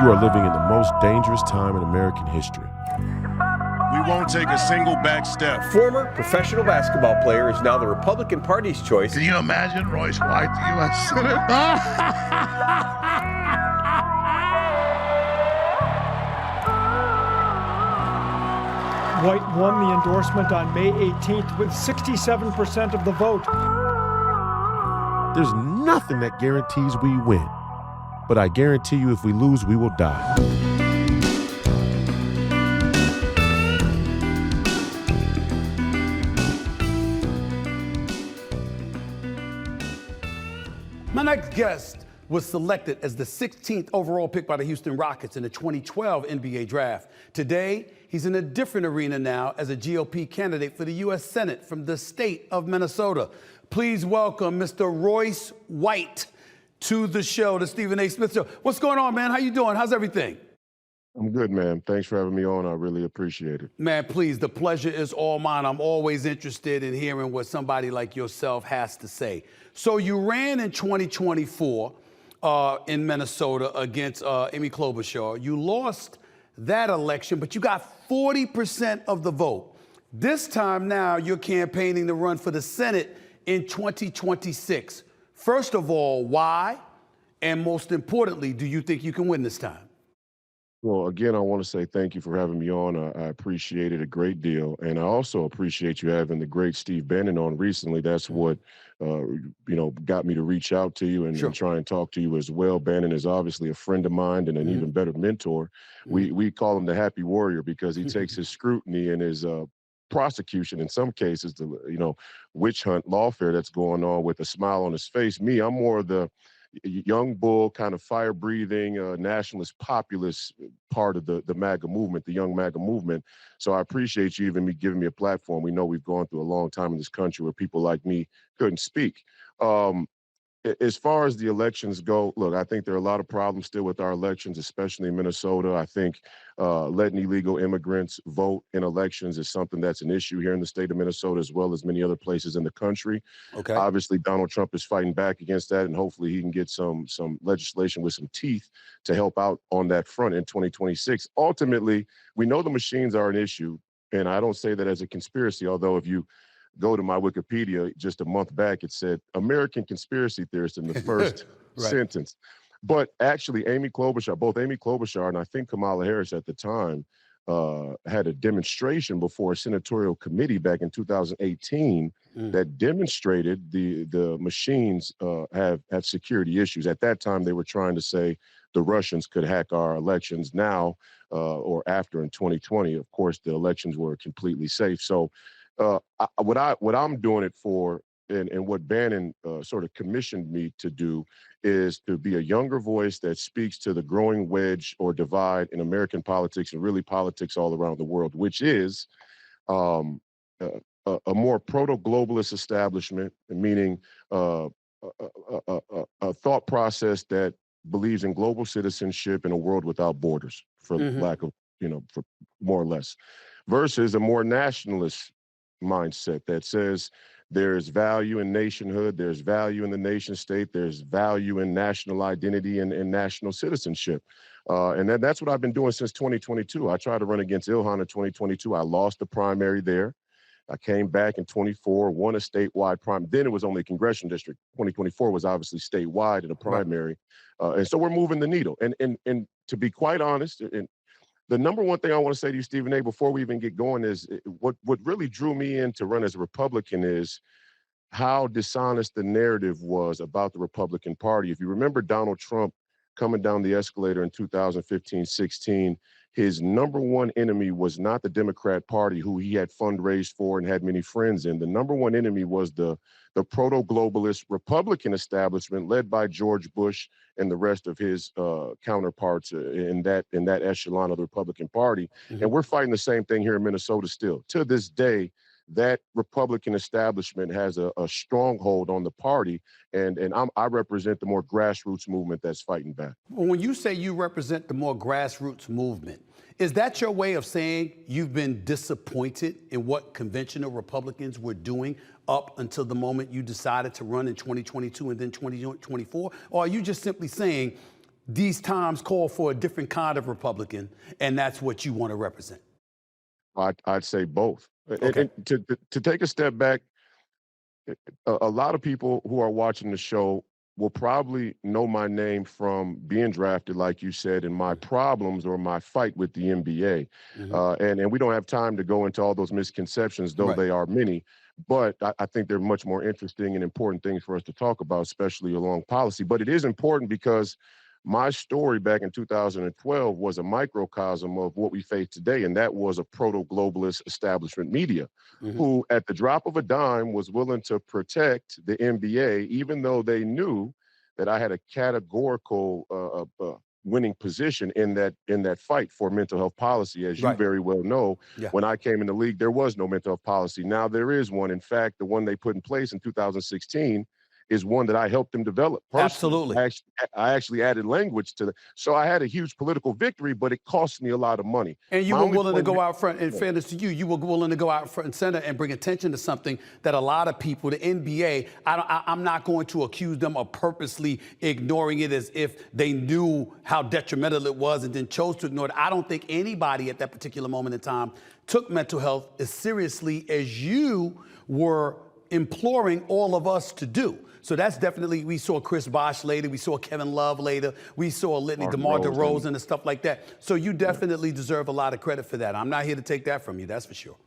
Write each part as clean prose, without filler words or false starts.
You are living in the most dangerous time in American history. We won't take a single back step. Former professional basketball player is now the Republican Party's choice. Can you imagine Royce White, the U.S. Senator? White won the endorsement on May 18th with 67% of the vote. There's nothing that guarantees we win, but I guarantee you if we lose, we will die. My next guest was selected as the 16th overall pick by the Houston Rockets in the 2012 NBA draft. Today, he's in a different arena now as a GOP candidate for the U.S. Senate from the state of Minnesota. Please welcome Mr. Royce White to the show, the Stephen A. Smith Show. What's going on, man? How you doing? How's everything? I'm good, man. Thanks for having me on. I really appreciate it. Man, please, the pleasure is all mine. I'm always interested in hearing what somebody like yourself has to say. So you ran in 2024 in Minnesota against Amy Klobuchar. You lost that election, but you got 40% of the vote. This time now, you're campaigning to run for the Senate in 2026. First of all, why? And most importantly, do you think you can win this time? Well, again, I want to say thank you for having me on. I appreciate it a great deal. And I also appreciate you having the great Steve Bannon on recently. That's what, got me to reach out to you and try and talk to you as well. Bannon is obviously a friend of mine and an even better mentor. We call him the happy warrior because he takes his scrutiny and his prosecution, in some cases, the, witch hunt lawfare that's going on with a smile on his face. Me, I'm more of the young bull, kind of fire-breathing, nationalist, populist part of the MAGA movement, the young MAGA movement. So I appreciate you even giving me a platform. We know we've gone through a long time in this country where people like me couldn't speak. As far as the elections go, look, I think there are a lot of problems still with our elections, especially in Minnesota. I think letting illegal immigrants vote in elections is something that's an issue here in the state of Minnesota, as well as many other places in the country. Okay. Obviously, Donald Trump is fighting back against that, and hopefully he can get some legislation with some teeth to help out on that front in 2026. Ultimately, we know the machines are an issue, and I don't say that as a conspiracy, although if you go to my Wikipedia just a month back, it said American conspiracy theorist in the first sentence. But actually, both Amy Klobuchar and I think Kamala Harris at the time had a demonstration before a senatorial committee back in 2018 that demonstrated the machines have security issues. At that time, they were trying to say the Russians could hack our elections. Now or after in 2020, of course, the elections were completely safe. So what I'm doing it for, and what Bannon sort of commissioned me to do, is to be a younger voice that speaks to the growing wedge or divide in American politics and really politics all around the world, which is a more proto-globalist establishment, meaning a thought process that believes in global citizenship in a world without borders, for lack of, for more or less, versus a more nationalist mindset that says there's value in nationhood, there's value in the nation state, there's value in national identity and national citizenship. And that's what I've been doing since 2022. I tried to run against Ilhan in 2022. I lost the primary there. I came back in 24, won a statewide primary. Then it was only a congressional district. 2024 was obviously statewide in a primary. And so we're moving the needle. And to be quite honest, and the number one thing I want to say to you, Stephen A., before we even get going is what really drew me in to run as a Republican is how dishonest the narrative was about the Republican Party. If you remember Donald Trump coming down the escalator in 2015-16, his number one enemy was not the Democrat Party, who he had fundraised for and had many friends in. The number one enemy was the proto-globalist Republican establishment led by George Bush and the rest of his counterparts in that echelon of the Republican Party. And we're fighting the same thing here in Minnesota still. To this day, that Republican establishment has a stronghold on the party, and I represent the more grassroots movement that's fighting back. When you say you represent the more grassroots movement, is that your way of saying you've been disappointed in what conventional Republicans were doing up until the moment you decided to run in 2022 and then 2024? Or are you just simply saying these times call for a different kind of Republican, and that's what you want to represent? I'd say both. Okay. And to take a step back, a lot of people who are watching the show will probably know my name from being drafted, like you said, and my problems or my fight with the NBA. And we don't have time to go into all those misconceptions, though Right. they are many. But I think they're much more interesting and important things for us to talk about, especially along policy. But it is important because my story back in 2012 was a microcosm of what we face today, and that was a proto-globalist establishment media who, at the drop of a dime, was willing to protect the NBA, even though they knew that I had a categorical winning position in that fight for mental health policy. As you Right. very well know, Yeah. when I came in the league, there was no mental health policy. Now there is one. In fact, the one they put in place in 2016 is one that I helped them develop personally. Absolutely. I actually added language to it. So I had a huge political victory, but it cost me a lot of money. And you My were only willing to point go out front, in fairness to you, you were willing to go out front and center and bring attention to something that a lot of people, the NBA, I'm not going to accuse them of purposely ignoring it as if they knew how detrimental it was and then chose to ignore it. I don't think anybody at that particular moment in time took mental health as seriously as you were imploring all of us to do. So that's definitely, we saw Chris Bosh later, we saw Kevin Love later, we saw a litany, DeMar DeRozan and stuff like that. So you definitely deserve a lot of credit for that. I'm not here to take that from you, that's for sure.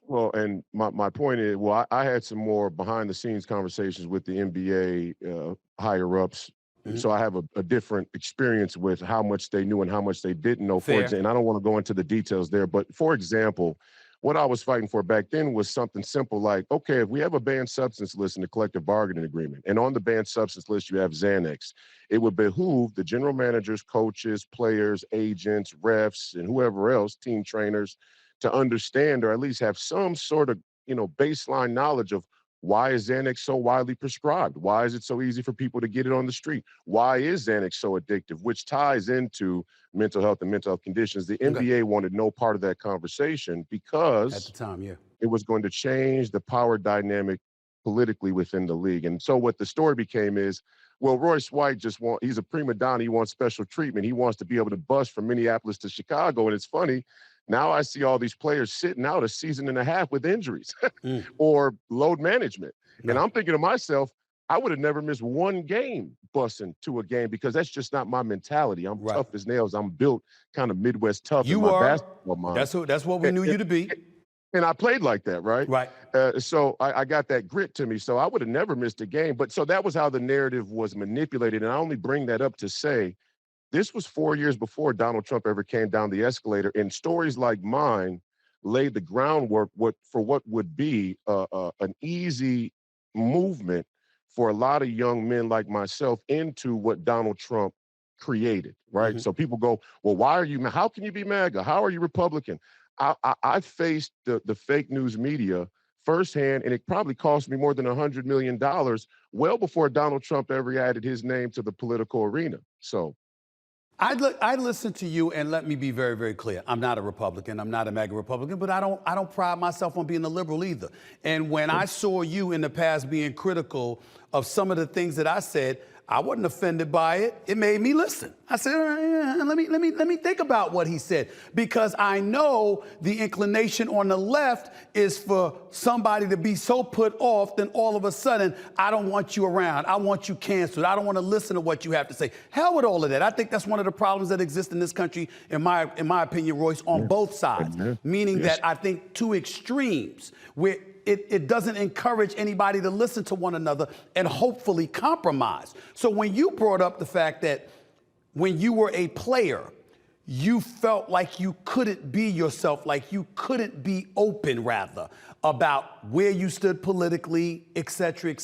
Well, and my point is, well, I had some more behind the scenes conversations with the NBA higher ups. So I have a different experience with how much they knew and how much they didn't know. Fair. And I don't want to go into the details there, but for example, what I was fighting for back then was something simple like, okay, if we have a banned substance list in the collective bargaining agreement, and on the banned substance list you have Xanax, it would behoove the general managers, coaches, players, agents, refs, and whoever else, team trainers, to understand or at least have some sort of, baseline knowledge of why is Xanax so widely prescribed? Why is it so easy for people to get it on the street? Why is Xanax so addictive? Which ties into mental health and mental health conditions. The NBA wanted no part of that conversation because At the time, yeah. it was going to change the power dynamic politically within the league. And so what the story became is, well, Royce White he's a prima donna. He wants special treatment. He wants to be able to bus from Minneapolis to Chicago. And it's funny, now I see all these players sitting out a season and a half with injuries or load management. And I'm thinking to myself, I would have never missed one game busing to a game because that's just not my mentality. I'm tough as nails. I'm built kind of Midwest tough in my basketball mind. That's what we knew you to be. And I played like that, right? Right. So I got that grit to me. So I would have never missed a game. But so that was how the narrative was manipulated. And I only bring that up to say, this was 4 years before Donald Trump ever came down the escalator. And stories like mine laid the groundwork for what would be an easy movement for a lot of young men like myself into what Donald Trump created, right? So people go, well, how can you be MAGA? How are you Republican? I faced the fake news media firsthand, and it probably cost me more than $100 million well before Donald Trump ever added his name to the political arena. So I listen to you, and let me be very, very clear. I'm not a Republican. I'm not a MAGA Republican, but I don't pride myself on being a liberal either. And when I saw you in the past being critical of some of the things that I said, I wasn't offended by it. It made me listen. I said, let me think about what he said, because I know the inclination on the left is for somebody to be so put off, then all of a sudden, I don't want you around. I want you canceled. I don't want to listen to what you have to say. Hell with all of that. I think that's one of the problems that exist in this country, in my opinion, Royce, on both sides. Meaning that I think two extremes where it doesn't encourage anybody to listen to one another and hopefully compromise. So when you brought up the fact that when you were a player, you felt like you couldn't be yourself, like you couldn't be open, rather, about where you stood politically, et cetera,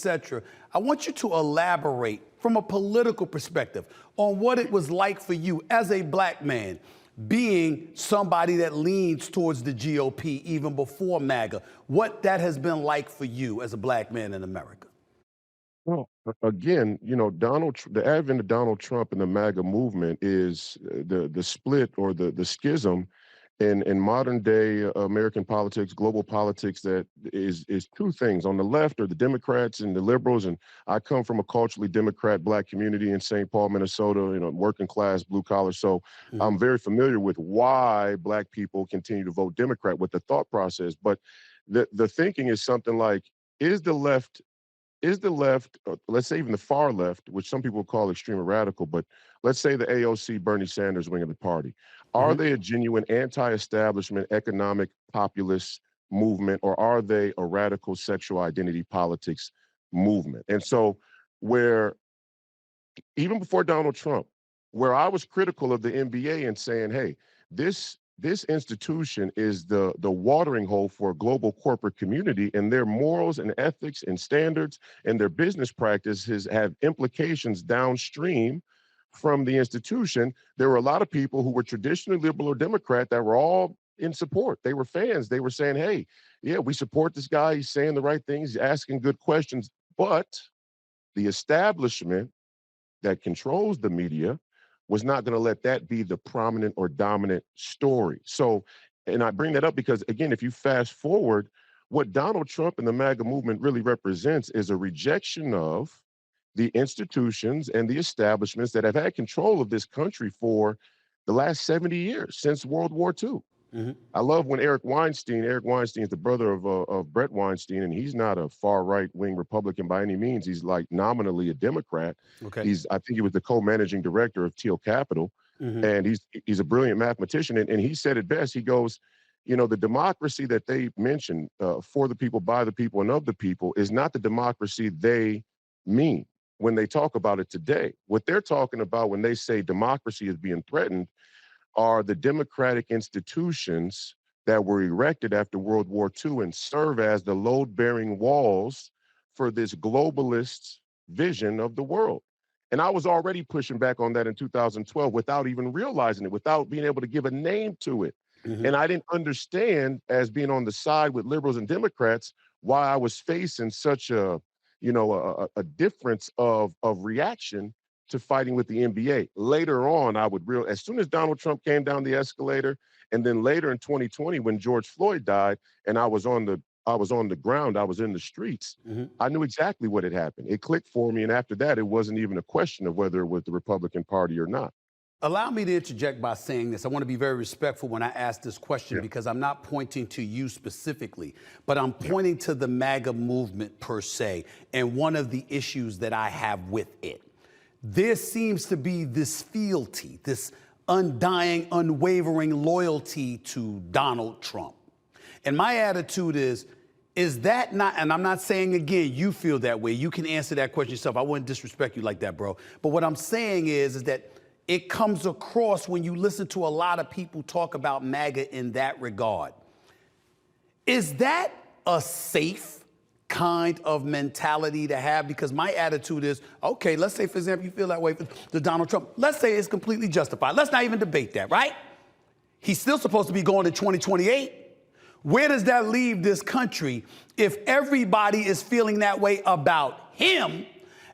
I want you to elaborate from a political perspective on what it was like for you as a black man, being somebody that leans towards the GOP even before MAGA, what that has been like for you as a black man in America. Well, again, the advent of Donald Trump and the MAGA movement is the split or the schism in modern day American politics, global politics, that is two things. On the left are the Democrats and the liberals, and I come from a culturally Democrat Black community in St. Paul, Minnesota, working class, blue collar. So I'm very familiar with why Black people continue to vote Democrat, with the thought process. But the thinking is something like, is the left, let's say even the far left, which some people call extreme or radical, but let's say the AOC, Bernie Sanders wing of the party, are they a genuine anti-establishment economic populist movement, or are they a radical sexual identity politics movement? And so where, even before Donald Trump, where I was critical of the NBA and saying, hey, this institution is the watering hole for a global corporate community, and their morals and ethics and standards and their business practices have implications downstream from the institution. There were a lot of people who were traditionally liberal or Democrat that were all in support. They were fans. They were saying, hey, yeah, we support this guy. He's saying the right things. He's asking good questions. But the establishment that controls the media was not going to let that be the prominent or dominant story. So, and I bring that up because, again, if you fast forward, what Donald Trump and the MAGA movement really represents is a rejection of the institutions and the establishments that have had control of this country for the last 70 years, since World War II. I love when Eric Weinstein is the brother of Brett Weinstein, and he's not a far right-wing Republican by any means. He's like nominally a Democrat. Okay. I think he was the co-managing director of Teal Capital, and he's a brilliant mathematician. And he said it best. He goes, the democracy that they mention, for the people, by the people, and of the people, is not the democracy they mean when they talk about it today. What they're talking about when they say democracy is being threatened are the democratic institutions that were erected after World War II and serve as the load-bearing walls for this globalist vision of the world. And I was already pushing back on that in 2012 without even realizing it, without being able to give a name to it. And I didn't understand, as being on the side with liberals and Democrats, why I was facing such a difference of reaction to fighting with the NBA. Later on, as soon as Donald Trump came down the escalator, and then later in 2020, when George Floyd died, and I was on the ground, I was in the streets, I knew exactly what had happened. It clicked for me, and after that, it wasn't even a question of whether it was the Republican Party or not. Allow me to interject by saying this. I want to be very respectful when I ask this question, because I'm not pointing to you specifically, but I'm pointing to the MAGA movement per se, and one of the issues that I have with it. There seems to be this fealty, this undying, unwavering loyalty to Donald Trump. And my attitude is that not, and I'm not saying, again, you feel that way. You can answer that question yourself. I wouldn't disrespect you like that, bro. But what I'm saying is that it comes across when you listen to a lot of people talk about MAGA in that regard. Is that a safe kind of mentality to have? Because my attitude is, okay, let's say, for example, you feel that way for Donald Trump. Let's say it's completely justified. Let's not even debate that, right? He's still supposed to be going to 2028. Where does that leave this country if everybody is feeling that way about him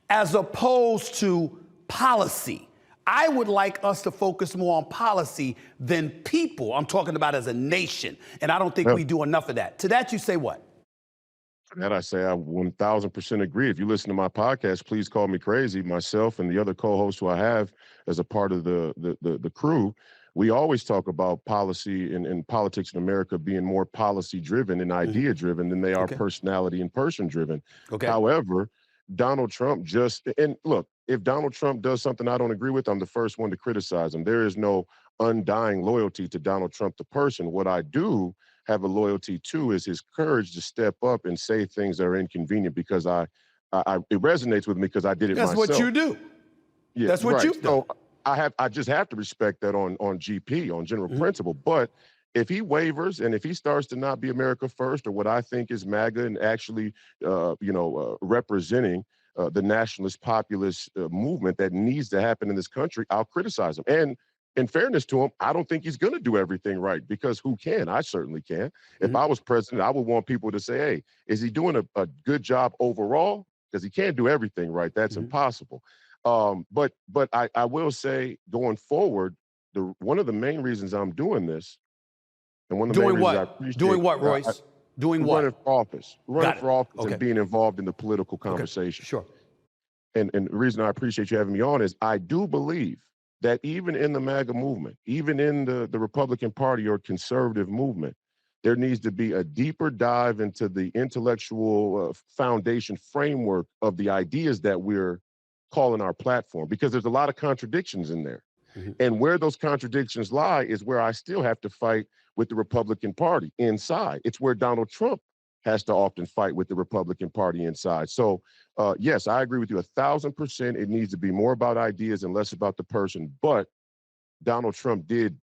as opposed to policy? I would like us to focus more on policy than people. I'm talking about as a nation. And I don't think we do enough of that. To that, you say what? That I say I 1000% agree. If you listen to my podcast, please call me crazy. Myself and the other co-hosts who I have as a part of the crew, we always talk about policy and politics in America being more policy driven and idea driven than they are personality and person driven. However, Donald Trump and look, if Donald Trump does something I don't agree with, I'm the first one to criticize him. There is no undying loyalty to Donald Trump, the person. What I do have a loyalty to is his courage to step up and say things that are inconvenient, because it resonates with me because I did it myself. That's what you do. Yeah, that's what you've done. So I just have to respect that on GP, on general principle. But if he wavers and if he starts to not be America first, or what I think is MAGA, and actually, representing the nationalist populist movement that needs to happen in this country, I'll criticize him. And in fairness to him, I don't think he's going to do everything right, because who can? I certainly can. If I was president, I would want people to say, hey, is he doing a good job overall? Because he can't do everything right. That's impossible. But I will say, going forward, one of the main reasons I'm doing this And one of the main Doing reasons I what? appreciate Doing what, Royce? Doing what? running for office, Got it. Okay. and being involved in the political Okay. conversation. Sure. And the reason I appreciate you having me on is I do believe that even in the MAGA movement, even in the Republican Party or conservative movement, there needs to be a deeper dive into the intellectual foundation framework of the ideas that we're calling our platform, because there's a lot of contradictions in there. Mhm. And where those contradictions lie is where I still have to fight with the Republican Party inside. It's where Donald Trump has to often fight with the Republican Party inside. So yes, I agree with you 1,000%. It needs to be more about ideas and less about the person. But Donald Trump did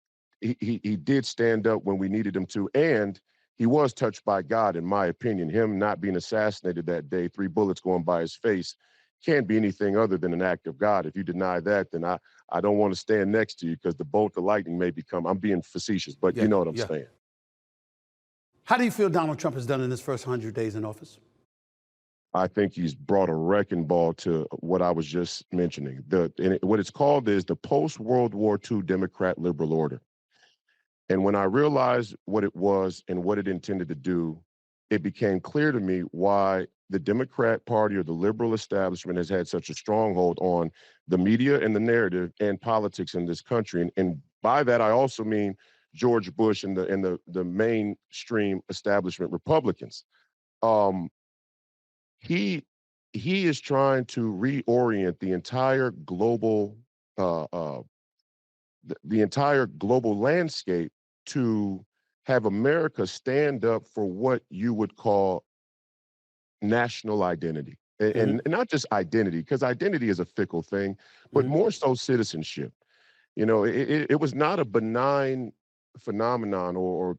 stand up when we needed him to, and he was touched by God, in my opinion. Him not being assassinated that day, 3 bullets going by his face, can't be anything other than an act of God. If you deny that, then I don't want to stand next to you, because the bolt of lightning may become, I'm being facetious, but you know what I'm saying. How do you feel Donald Trump has done in his first 100 days in office? I think he's brought a wrecking ball to what I was just mentioning. What it's called is the post-World War II Democrat liberal order. And when I realized what it was and what it intended to do, it became clear to me why the Democrat Party or the liberal establishment has had such a stronghold on the media and the narrative and politics in this country. And by that, I also mean George Bush and the mainstream establishment Republicans. He is trying to reorient the entire global the entire global landscape to have America stand up for what you would call national identity. And not just identity, because identity is a fickle thing, but more so citizenship. You know, it was not a benign phenomenon or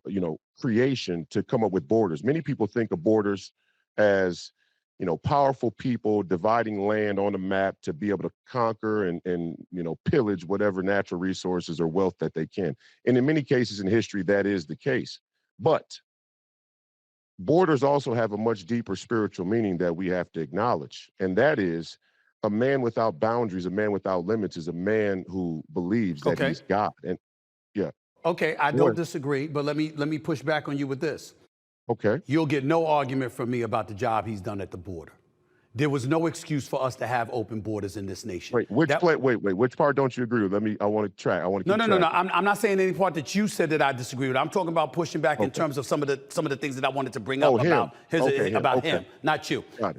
you know, creation to come up with borders. Many people think of borders as, you know, powerful people dividing land on a map to be able to conquer and you know, pillage whatever natural resources or wealth that they can. And in many cases in history, that is the case. But borders also have a much deeper spiritual meaning that we have to acknowledge. And that is, a man without boundaries, a man without limits is a man who believes that he's God. And yeah. Okay, I don't disagree, but let me push back on you with this. Okay. You'll get no argument from me about the job he's done at the border. There was no excuse for us to have open borders in this nation. Wait, which part don't you agree with? I want to track. I want to keep No. I'm not saying any part that you said that I disagree with. I'm talking about pushing back in terms of some of the things that I wanted to bring up about him, not you. Got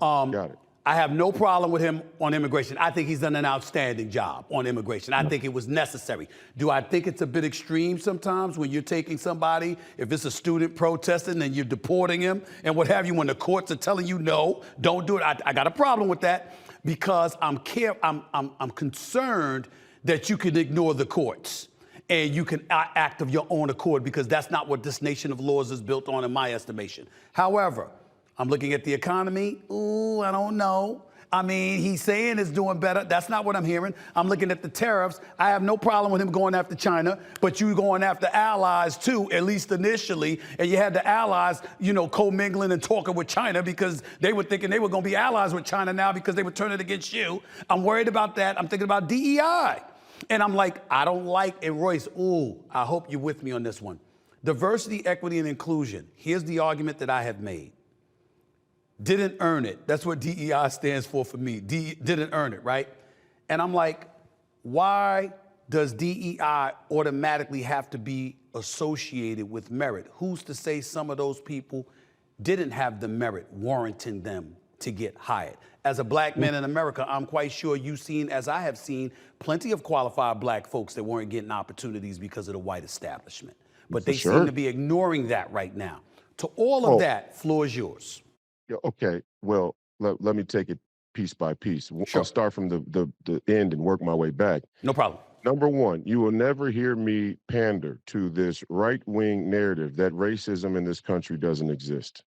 it. I have no problem with him on immigration. I think he's done an outstanding job on immigration. I think it was necessary. Do I think it's a bit extreme sometimes when you're taking somebody, if it's a student protesting and you're deporting him and what have you, when the courts are telling you, no, don't do it? I got a problem with that, because I'm concerned that you can ignore the courts and you can act of your own accord, because that's not what this nation of laws is built on, in my estimation. However, I'm looking at the economy. Ooh, I don't know. I mean, he's saying it's doing better. That's not what I'm hearing. I'm looking at the tariffs. I have no problem with him going after China, but you going after allies too, at least initially. And you had the allies, you know, commingling and talking with China because they were thinking they were going to be allies with China now because they were turning against you. I'm worried about that. I'm thinking about DEI. And I'm like, I don't like, and Royce, ooh, I hope you're with me on this one. Diversity, equity, and inclusion. Here's the argument that I have made. Didn't earn it. That's what DEI stands for me. Didn't earn it, right? And I'm like, why does DEI automatically have to be associated with merit? Who's to say some of those people didn't have the merit warranting them to get hired? As a black man in America, I'm quite sure you've seen, as I have seen, plenty of qualified black folks that weren't getting opportunities because of the white establishment. But they seem to be ignoring that right now. To all of that, floor is yours. Yeah, okay, well, let me take it piece by piece. Sure. I'll start from the end and work my way back. No problem. Number one, you will never hear me pander to this right-wing narrative that racism in this country doesn't exist.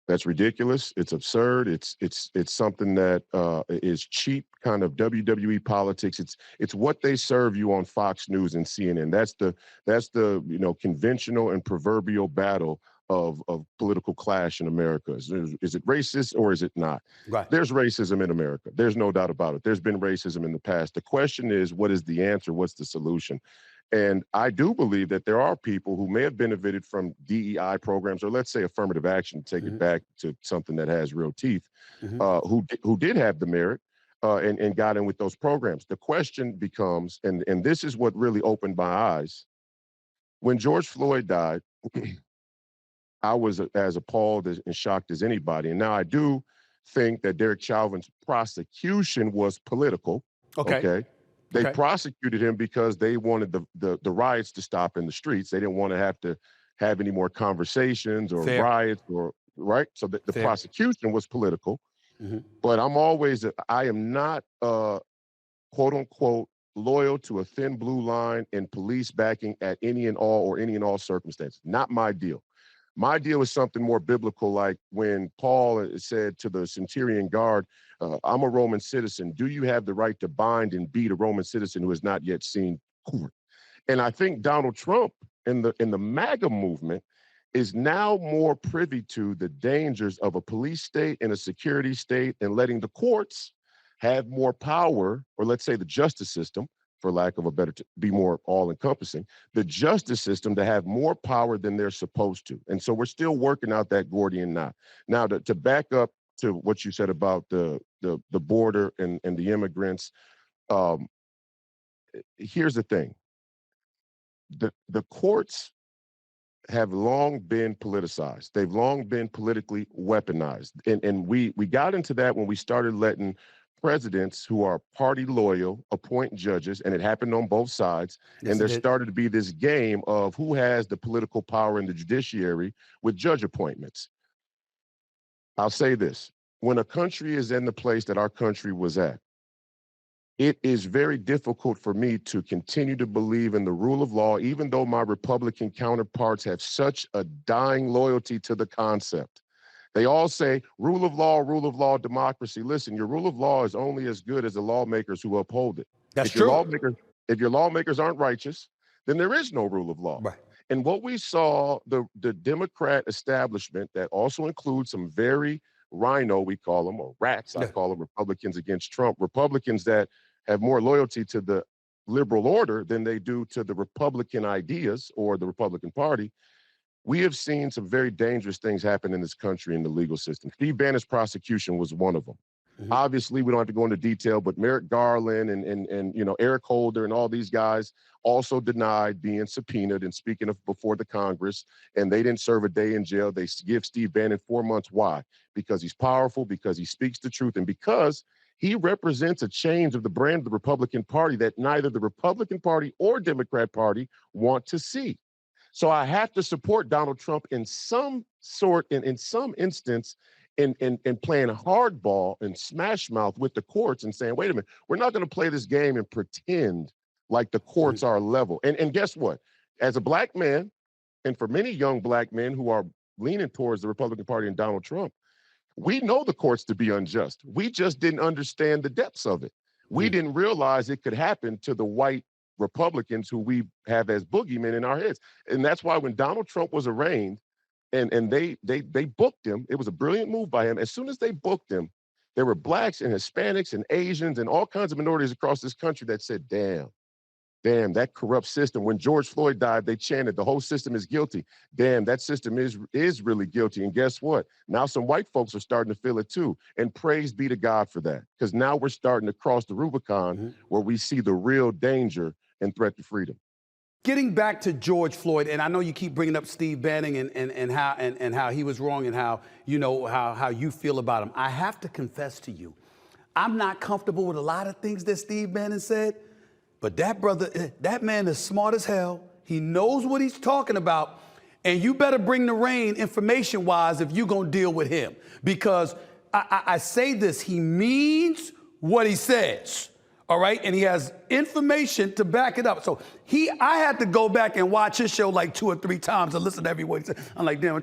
That's ridiculous. It's absurd. It's something that is cheap, kind of WWE politics. It's what they serve you on Fox News and CNN. That's the you know, conventional and proverbial battle of political clash in America. Is it racist or is it not? Right. There's racism in America. There's no doubt about it. There's been racism in the past. The question is, what is the answer? What's the solution? And I do believe that there are people who may have benefited from DEI programs, or let's say affirmative action, to take it back to something that has real teeth, who did have the merit and got in with those programs. The question becomes, and this is what really opened my eyes, when George Floyd died, I was as appalled and shocked as anybody. And now I do think that Derek Chauvin's prosecution was political. Okay. They prosecuted him because they wanted the riots to stop in the streets. They didn't want to have any more conversations or riots or right. So the prosecution was political. But I am not quote unquote loyal to a thin blue line and police backing at any and all circumstances. Not my deal. My deal is something more biblical, like when Paul said to the centurion guard, I'm a Roman citizen. Do you have the right to bind and beat a Roman citizen who has not yet seen court? And I think Donald Trump in the MAGA movement is now more privy to the dangers of a police state and a security state and letting the courts have more power, or let's say the justice system, for lack of a better, be more all-encompassing, the justice system to have more power than they're supposed to. And so we're still working out that Gordian knot. Now, to back up to what you said about the border and the immigrants, here's the thing. The courts have long been politicized. They've long been politically weaponized. And we got into that when we started letting presidents who are party loyal appoint judges, and it happened on both sides. Yes, and there started to be this game of who has the political power in the judiciary with judge appointments. I'll say this. When a country is in the place that our country was at, it is very difficult for me to continue to believe in the rule of law, even though my Republican counterparts have such a dying loyalty to the concept. They all say rule of law, democracy. Listen, your rule of law is only as good as the lawmakers who uphold it. That's true. If your lawmakers aren't righteous, then there is no rule of law. Right. And what we saw, the Democrat establishment that also includes some very rhino, we call them, or rats, I call them, Republicans against Trump, Republicans that have more loyalty to the liberal order than they do to the Republican ideas or the Republican Party. We have seen some very dangerous things happen in this country in the legal system. Steve Bannon's prosecution was one of them. Obviously, we don't have to go into detail, but Merrick Garland and Eric Holder and all these guys also denied being subpoenaed and speaking before the Congress, and they didn't serve a day in jail. They give Steve Bannon 4 months. Why? Because he's powerful, because he speaks the truth, and because he represents a change of the brand of the Republican Party that neither the Republican Party or Democrat Party want to see. So I have to support Donald Trump in some sort, in some instance, in playing hardball and smash mouth with the courts and saying, wait a minute, we're not going to play this game and pretend like the courts are level. And guess what? As a black man, and for many young black men who are leaning towards the Republican Party and Donald Trump, we know the courts to be unjust. We just didn't understand the depths of it. We didn't realize it could happen to the white Republicans who we have as boogeymen in our heads. And that's why when Donald Trump was arraigned and they booked him, it was a brilliant move by him. As soon as they booked him, there were blacks and Hispanics and Asians and all kinds of minorities across this country that said, damn, that corrupt system. When George Floyd died, they chanted, the whole system is guilty. Damn, that system is really guilty. And guess what? Now some white folks are starting to feel it too. And praise be to God for that. Because now we're starting to cross the Rubicon where we see the real danger and threat to freedom. Getting back to George Floyd, and I know you keep bringing up Steve Bannon and how he was wrong and how you feel about him. I have to confess to you, I'm not comfortable with a lot of things that Steve Bannon said, but that man is smart as hell. He knows what he's talking about, and you better bring the rain information-wise if you're gonna deal with him. Because I say this, he means what he says. All right, and he has information to back it up. So I had to go back and watch his show like 2 or 3 times and listen to every word he said. I'm like, damn,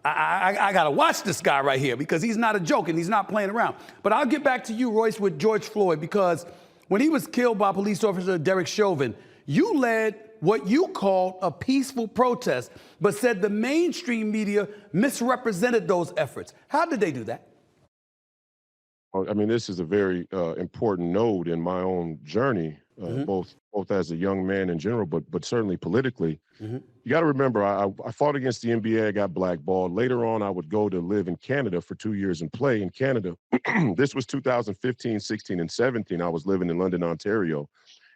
I gotta watch this guy right here because he's not a joke and he's not playing around. But I'll get back to you, Royce, with George Floyd, because when he was killed by police officer Derek Chauvin, you led what you called a peaceful protest, but said the mainstream media misrepresented those efforts. How did they do that? I mean, this is a very important node in my own journey, both as a young man in general, but certainly politically. You got to remember, I fought against the NBA. I got blackballed. Later on, I would go to live in Canada for 2 years and play in Canada. This was 2015, 16, and 17. I was living in London, Ontario.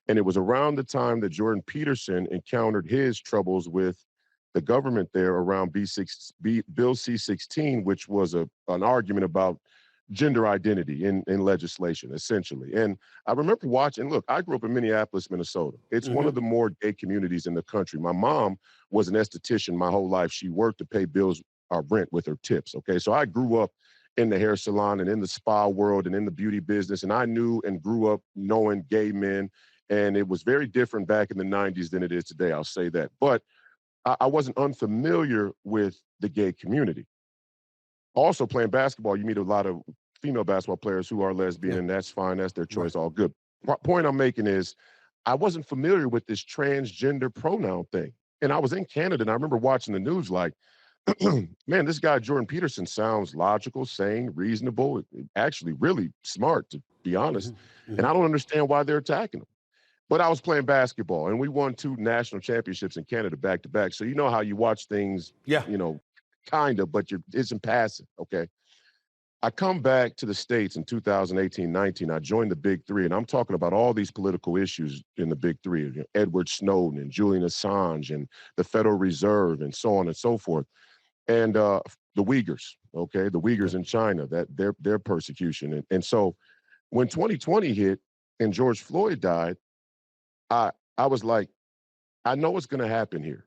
And it was around the time that Jordan Peterson encountered his troubles with the government there around Bill C-16, which was an argument about gender identity in legislation, essentially. And I remember watching, look, I grew up in Minneapolis, Minnesota. It's one of the more gay communities in the country. My mom was an esthetician my whole life. She worked to pay bills, our rent with her tips, okay? So I grew up in the hair salon and in the spa world and in the beauty business, and I knew and grew up knowing gay men, and it was very different back in the 90s than it is today, I'll say that. But I wasn't unfamiliar with the gay community. Also, playing basketball, you meet a lot of female basketball players who are lesbian, and that's fine. That's their choice, all good. Point I'm making is I wasn't familiar with this transgender pronoun thing. And I was in Canada, and I remember watching the news like, man, this guy, Jordan Peterson, sounds logical, sane, reasonable, actually really smart, to be honest. And I don't understand why they're attacking him. But I was playing basketball, and we won 2 national championships in Canada back to back. So you know how you watch things, you know, kind of, but it's in passing, okay? I come back to the States in 2018-19. I joined the Big Three, and I'm talking about all these political issues in the Big Three, you know, Edward Snowden and Julian Assange and the Federal Reserve and so on and so forth. And the Uyghurs, okay, the Uyghurs in China, that their persecution. And so when 2020 hit and George Floyd died, I was like, I know what's going to happen here.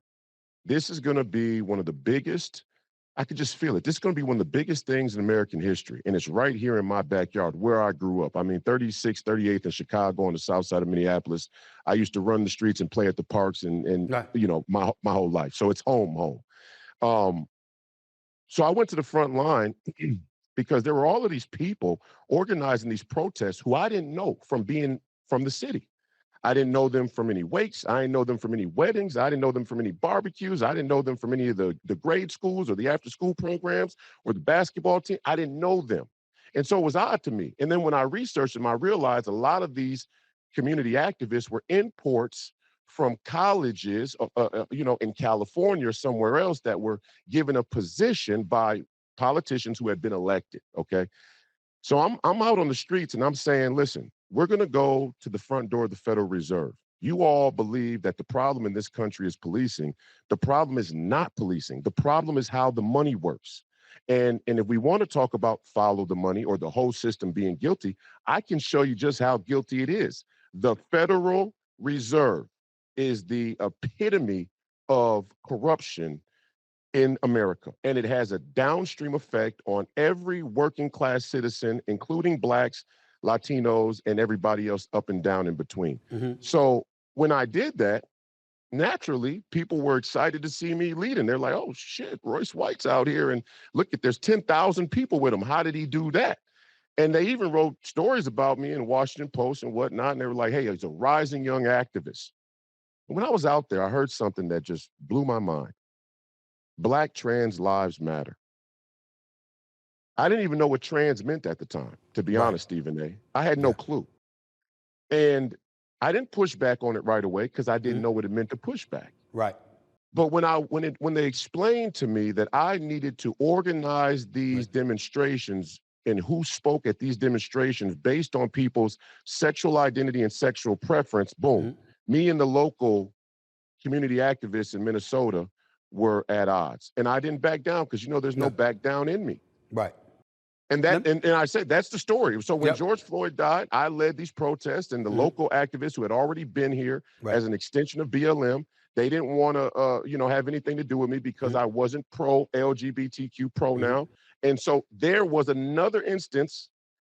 This is going to be one of the biggest, I could just feel it. This is going to be one of the biggest things in American history. And it's right here in my backyard where I grew up. I mean, 36th, 38th in Chicago on the south side of Minneapolis. I used to run the streets and play at the parks and you know, my whole life. So it's home. So I went to the front line because there were all of these people organizing these protests who I didn't know from being from the city. I didn't know them from any wakes. I didn't know them from any weddings. I didn't know them from any barbecues. I didn't know them from any of the grade schools or the after school programs or the basketball team. I didn't know them. And so it was odd to me. And then when I researched them, I realized a lot of these community activists were imports from colleges, you know, in California or somewhere else that were given a position by politicians who had been elected, okay? So I'm out on the streets and I'm saying, listen, we're going to go to the front door of the Federal Reserve. You all believe that the problem in this country is policing. The problem is not policing. The problem is how the money works. And if we want to talk about follow the money or the whole system being guilty, I can show you just how guilty it is. The Federal Reserve is the epitome of corruption in America. And it has a downstream effect on every working class citizen, including Blacks, Latinos, and everybody else up and down in between. So when I did that, naturally, people were excited to see me leading. They're like, oh shit, Royce White's out here and look at, there's 10,000 people with him. How did he do that? And they even wrote stories about me in Washington Post and whatnot. And they were like, hey, he's a rising young activist. And when I was out there, I heard something that just blew my mind. Black trans lives matter. I didn't even know what trans meant at the time, to be honest, Stephen A. I had no clue. And I didn't push back on it right away because I didn't know what it meant to push back. Right. But when they explained to me that I needed to organize these demonstrations and who spoke at these demonstrations based on people's sexual identity and sexual preference, boom, me and the local community activists in Minnesota were at odds. And I didn't back down because, you know, there's no back down in me. Right. And that, and I said, that's the story. So when George Floyd died, I led these protests, and the local activists who had already been here as an extension of BLM, they didn't want to, you know, have anything to do with me because I wasn't pro LGBTQ pronoun. And so there was another instance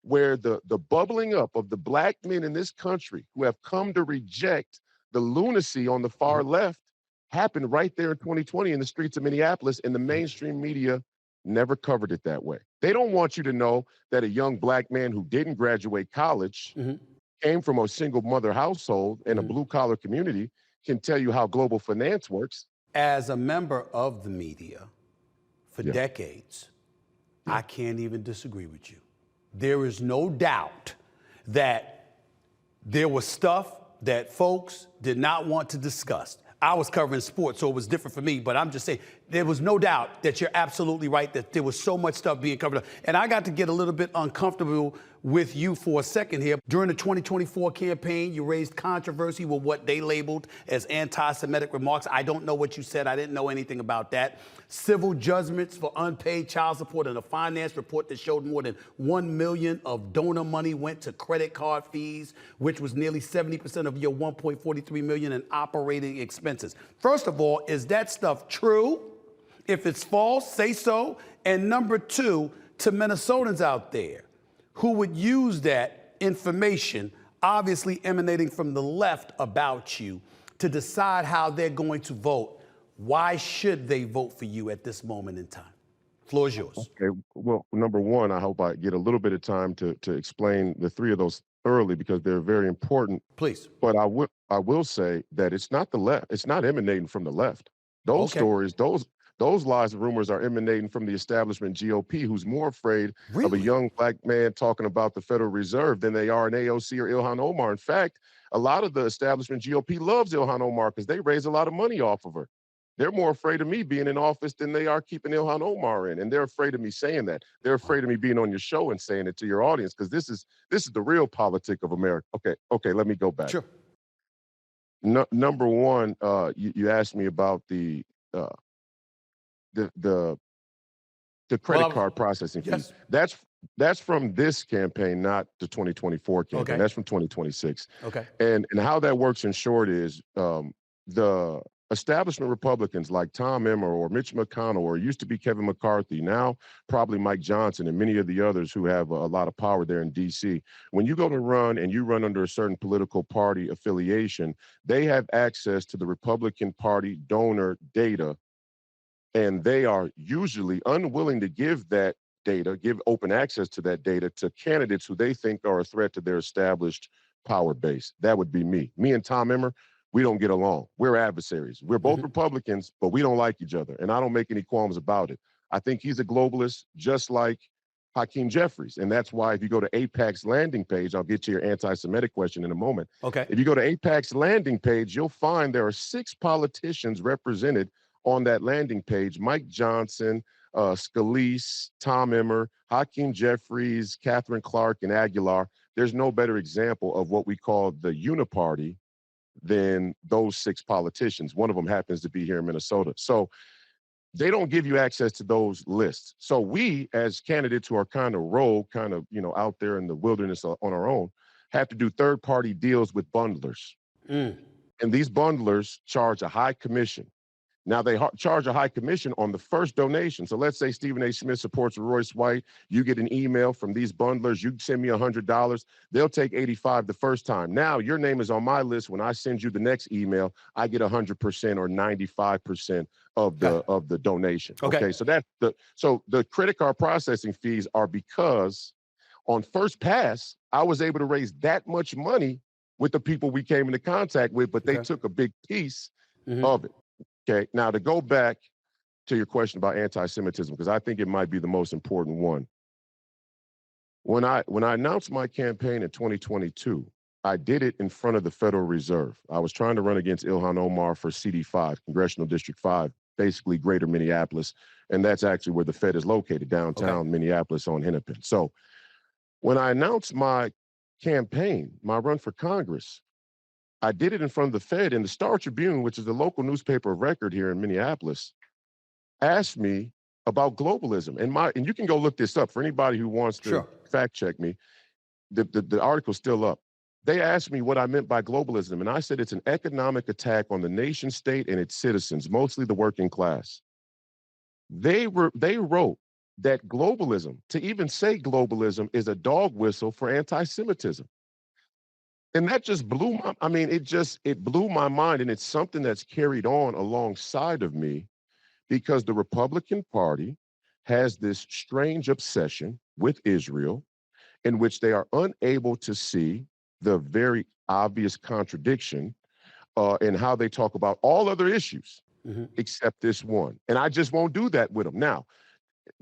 where the bubbling up of the Black men in this country who have come to reject the lunacy on the far left happened right there in 2020 in the streets of Minneapolis, and the mainstream media never covered it that way. They don't want you to know that a young Black man who didn't graduate college, came from a single mother household in a blue collar community, can tell you how global finance works. As a member of the media for decades, I can't even disagree with you. there is no doubt that there was stuff that folks did not want to discuss. I was covering sports, so it was different for me, but I'm just saying there was no doubt that you're absolutely right, that there was so much stuff being covered up. And I got to get a little bit uncomfortable with you for a second here. During the 2024 campaign, you raised controversy with what they labeled as anti-Semitic remarks. I don't know what you said. I didn't know anything about that. Civil judgments for unpaid child support and a finance report that showed more than $1 million of donor money went to credit card fees, which was nearly 70% of your $1.43 million in operating expenses. First of all, is that stuff true? If it's false, say so. And number two, to Minnesotans out there who would use that information, obviously emanating from the left about you, to decide how they're going to vote, why should they vote for you at this moment in time? Floor is yours. Okay, well, number one, I hope I get a little bit of time to explain the three of those thoroughly because they're very important. Please. But I will say that it's not the left. It's not emanating from the left. Those stories, those lies and rumors are emanating from the establishment GOP, who's more afraid of a young black man talking about the Federal Reserve than they are an AOC or Ilhan Omar. In fact, a lot of the establishment GOP loves Ilhan Omar because they raise a lot of money off of her. They're more afraid of me being in office than they are keeping Ilhan Omar in. And they're afraid of me saying that. They're afraid of me being on your show and saying it to your audience because this is the real politic of America. Okay, let me go back. Sure. Number one, you asked me about the credit card processing fees. That's from this campaign, not the 2024 campaign. Okay. That's from 2026. Okay. And how that works in short is the establishment Republicans like Tom Emmer or Mitch McConnell or used to be Kevin McCarthy, now probably Mike Johnson and many of the others who have a lot of power there in D.C. When you go to run and you run under a certain political party affiliation, they have access to the Republican Party donor data, and they are usually unwilling to give that data, give open access to that data to candidates who they think are a threat to their established power base. That would be me. Me and Tom Emmer, we don't get along. We're adversaries. We're both Republicans, but we don't like each other. And I don't make any qualms about it. I think he's a globalist, just like Hakeem Jeffries. And that's why if you go to AIPAC's landing page, I'll get to your anti-Semitic question in a moment. Okay. If you go to AIPAC's landing page, you'll find there are 6 politicians represented on that landing page: Mike Johnson, Scalise, Tom Emmer, Hakeem Jeffries, Catherine Clark, and Aguilar. There's no better example of what we call the uniparty than those 6 politicians. One of them happens to be here in Minnesota. So they don't give you access to those lists. So we, as candidates who are kind of rogue, kind of, out there in the wilderness on our own, have to do third-party deals with bundlers. And these bundlers charge a high commission. Now, they charge a high commission on the first donation. So let's say Stephen A. Smith supports Royce White. You get an email from these bundlers. You send me $100. They'll take $85 the first time. Now, your name is on my list. When I send you the next email, I get 100% or 95% of the donation. Okay. So the credit card processing fees are because on first pass, I was able to raise that much money with the people we came into contact with, but they took a big piece of it. Okay, now to go back to your question about anti-Semitism, because I think it might be the most important one. When I announced my campaign in 2022, I did it in front of the Federal Reserve. I was trying to run against Ilhan Omar for CD5, Congressional District 5, basically greater Minneapolis, and that's actually where the Fed is located, downtown Minneapolis on Hennepin. So when I announced my campaign, my run for Congress, I did it in front of the Fed, and the Star Tribune, which is the local newspaper of record here in Minneapolis, asked me about globalism. And you can go look this up for anybody who wants to fact check me. The article's still up. They asked me what I meant by globalism, and I said it's an economic attack on the nation state and its citizens, mostly the working class. They wrote that globalism, to even say globalism, is a dog whistle for anti-Semitism. And that just blew it blew my mind. And it's something that's carried on alongside of me because the Republican Party has this strange obsession with Israel in which they are unable to see the very obvious contradiction in how they talk about all other issues except this one. And I just won't do that with them. Now,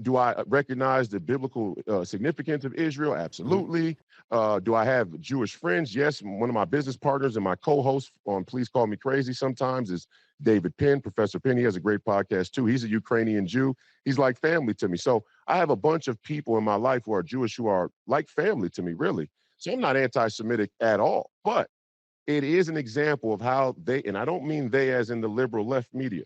Do I recognize the biblical significance of Israel? Absolutely. Do I have Jewish friends? Yes. One of my business partners and my co-host on Please Call Me Crazy sometimes is David Penn, Professor Penn. He has a great podcast too. He's a Ukrainian Jew. He's like family to me. So I have a bunch of people in my life who are Jewish who are like family to me, really. So I'm not anti-Semitic at all, but it is an example of how they, and I don't mean they as in the liberal left media,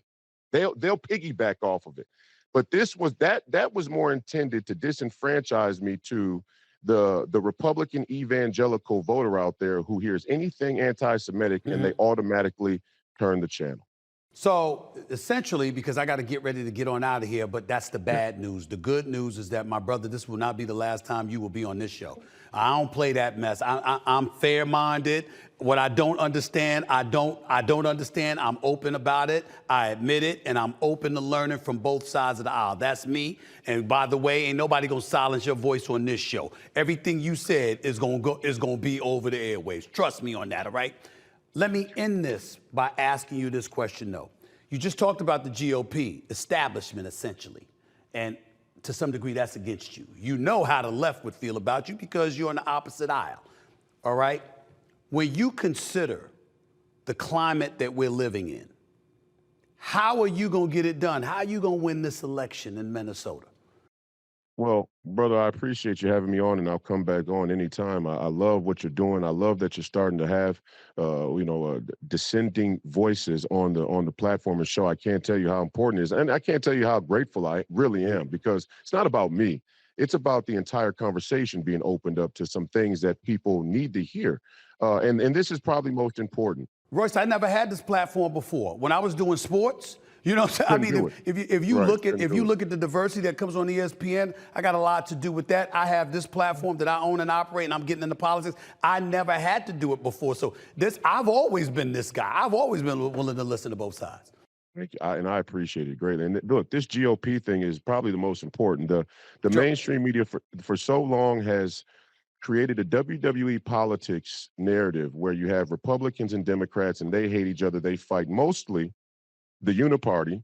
they'll piggyback off of it. But this was that was more intended to disenfranchise me to the Republican evangelical voter out there who hears anything anti-Semitic and they automatically turn the channel. So essentially, because I got to get ready to get on out of here, but that's the bad news. The good news is that, my brother, this will not be the last time you will be on this show. I don't play that mess. I'm fair-minded. What I don't understand, I don't understand. I'm open about it. I admit it, and I'm open to learning from both sides of the aisle. That's me. And by the way, ain't nobody gonna silence your voice on this show. Everything you said is gonna be over the airwaves. Trust me on that. All right. Let me end this by asking you this question, though. You just talked about the GOP, establishment, essentially. And to some degree, that's against you. You know how the left would feel about you because you're on the opposite aisle. All right? When you consider the climate that we're living in, how are you going to get it done? How are you going to win this election in Minnesota? Well, brother, I appreciate you having me on, and I'll come back on anytime. I love what you're doing. I love that you're starting to have, dissenting voices on the platform and show. I can't tell you how important it is, and I can't tell you how grateful I really am, because it's not about me. It's about the entire conversation being opened up to some things that people need to hear, and this is probably most important. Royce, I never had this platform before. When I was doing sports, you know, I mean, if you look at the diversity that comes on ESPN, I got a lot to do with that. I have this platform that I own and operate, and I'm getting into politics. I never had to do it before. So I've always been this guy. I've always been willing to listen to both sides. Thank you. And I appreciate it greatly. And look, this GOP thing is probably the most important. The mainstream media for so long has created a WWE politics narrative where you have Republicans and Democrats, and they hate each other. They fight. Mostly the uniparty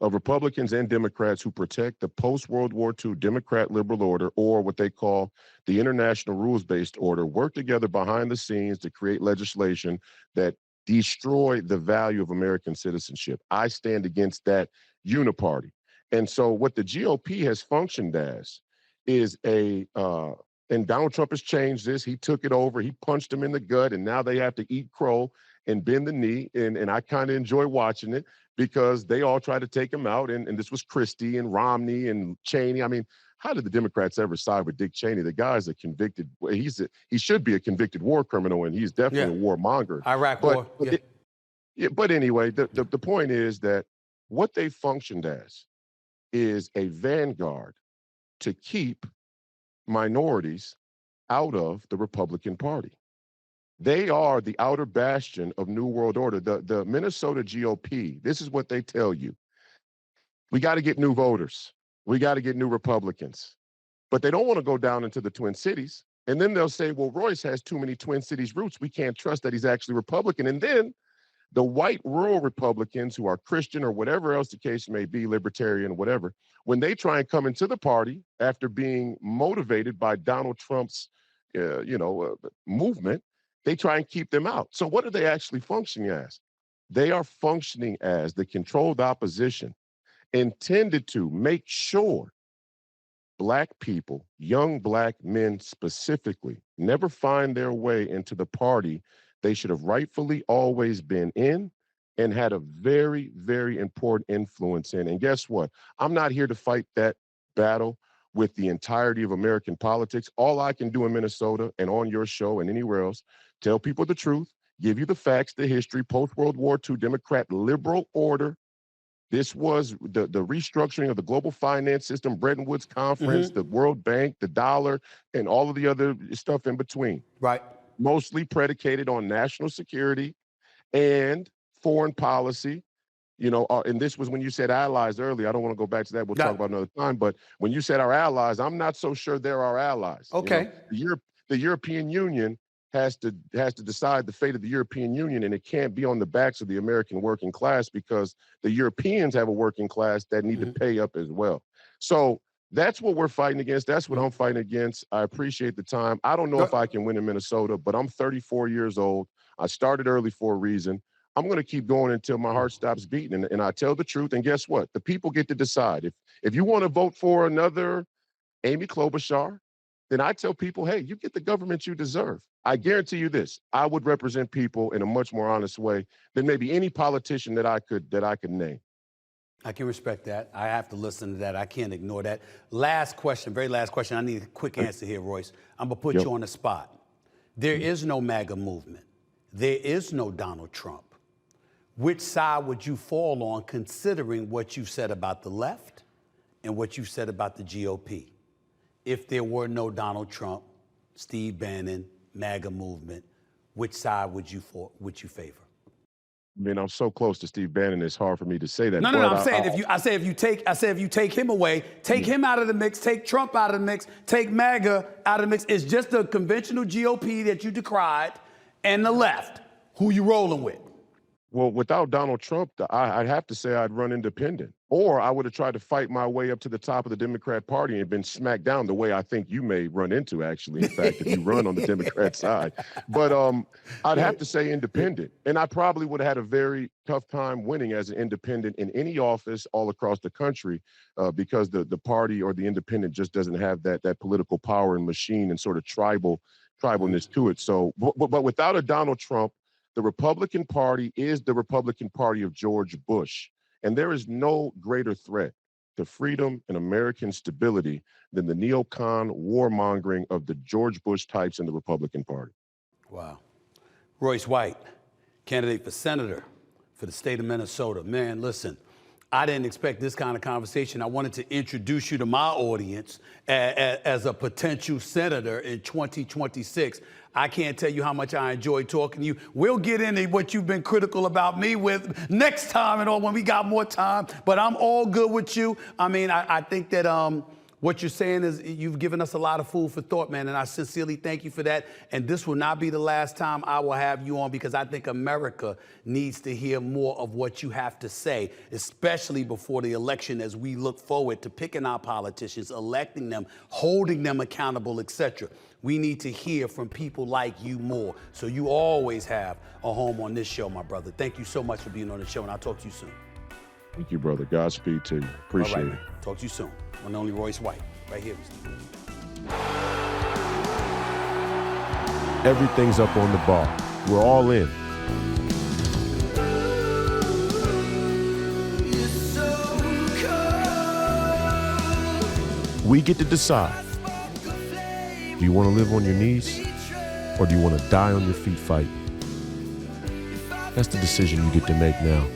of Republicans and Democrats who protect the post-World War II Democrat liberal order, or what they call the international rules-based order, work together behind the scenes to create legislation that destroy the value of American citizenship. I stand against that uniparty. And so what the GOP has functioned as is and Donald Trump has changed this. He took it over. He punched him in the gut, and now they have to eat crow and bend the knee. And I kind of enjoy watching it because they all try to take him out. And this was Christie and Romney and Cheney. I mean, how did the Democrats ever side with Dick Cheney? The guy's a convicted, he should be a convicted war criminal, and he's definitely a warmonger. Iraq war. But anyway, the point is that what they functioned as is a vanguard to keep minorities out of the Republican Party. They are the outer bastion of New World Order. The Minnesota GOP, this is what they tell you. We got to get new voters. We got to get new Republicans. But they don't want to go down into the Twin Cities. And then they'll say, well, Royce has too many Twin Cities roots. We can't trust that he's actually Republican. And then the white rural Republicans who are Christian or whatever else the case may be, libertarian, whatever, when they try and come into the party after being motivated by Donald Trump's, movement, they try and keep them out. So what are they actually functioning as? They are functioning as the controlled opposition intended to make sure Black people, young Black men specifically, never find their way into the party they should have rightfully always been in and had a very, very important influence in. And guess what? I'm not here to fight that battle with the entirety of American politics. All I can do in Minnesota and on your show and anywhere else, tell people the truth, give you the facts, the history, post-World War II Democrat liberal order. This was the restructuring of the global finance system, Bretton Woods Conference, the World Bank, the dollar, and all of the other stuff in between. Right. Mostly predicated on national security and foreign policy. And this was when you said allies earlier. I don't want to go back to that. We'll talk about another time. But when you said our allies, I'm not so sure they're our allies. Okay. The European Union has to decide the fate of the European Union, and it can't be on the backs of the American working class, because the Europeans have a working class that need to pay up as well. So that's what we're fighting against. That's what I'm fighting against. I appreciate the time. I don't know if I can win in Minnesota, but I'm 34 years old. I started early for a reason. I'm going to keep going until my heart stops beating, and I tell the truth. And guess what? The people get to decide. If you want to vote for another Amy Klobuchar, then I tell people, hey, you get the government you deserve. I guarantee you this: I would represent people in a much more honest way than maybe any politician that I could name. I can respect that. I have to listen to that. I can't ignore that. Last question, very last question. I need a quick answer here, Royce. I'm going to put you on the spot. There is no MAGA movement. There is no Donald Trump. Which side would you fall on, considering what you've said about the left and what you've said about the GOP? If there were no Donald Trump, Steve Bannon, MAGA movement, which side would you favor? I mean, I'm so close to Steve Bannon, it's hard for me to say that. No, I'm saying if you take him away, take him out of the mix, take Trump out of the mix, take MAGA out of the mix. It's just the conventional GOP that you decried and the left. Who you rolling with? Well, without Donald Trump, I'd have to say I'd run independent. Or I would have tried to fight my way up to the top of the Democrat Party and been smacked down the way I think you may run into, actually, in fact, if you run on the Democrat side. But I'd have to say independent. And I probably would have had a very tough time winning as an independent in any office all across the country, because the party or the independent just doesn't have that political power and machine and sort of tribalness to it. So, but without a Donald Trump, the Republican Party is the Republican Party of George Bush. And there is no greater threat to freedom and American stability than the neocon warmongering of the George Bush types in the Republican Party. Wow. Royce White, candidate for senator for the state of Minnesota. Man, listen, I didn't expect this kind of conversation. I wanted to introduce you to my audience as a potential senator in 2026. I can't tell you how much I enjoyed talking to you. We'll get into what you've been critical about me with next time and all when we got more time, but I'm all good with you. I mean, I think that what you're saying is you've given us a lot of food for thought, man, and I sincerely thank you for that. And this will not be the last time I will have you on, because I think America needs to hear more of what you have to say, especially before the election, as we look forward to picking our politicians, electing them, holding them accountable, etc. We need to hear from people like you more. So you always have a home on this show, my brother. Thank you so much for being on the show, and I'll talk to you soon. Thank you, brother. Godspeed to you. Appreciate it. Talk to you soon. One and only Royce White, right here. Everything's up on the bar. We're all in. We get to decide. Do you want to live on your knees, or do you want to die on your feet fighting? That's the decision you get to make now.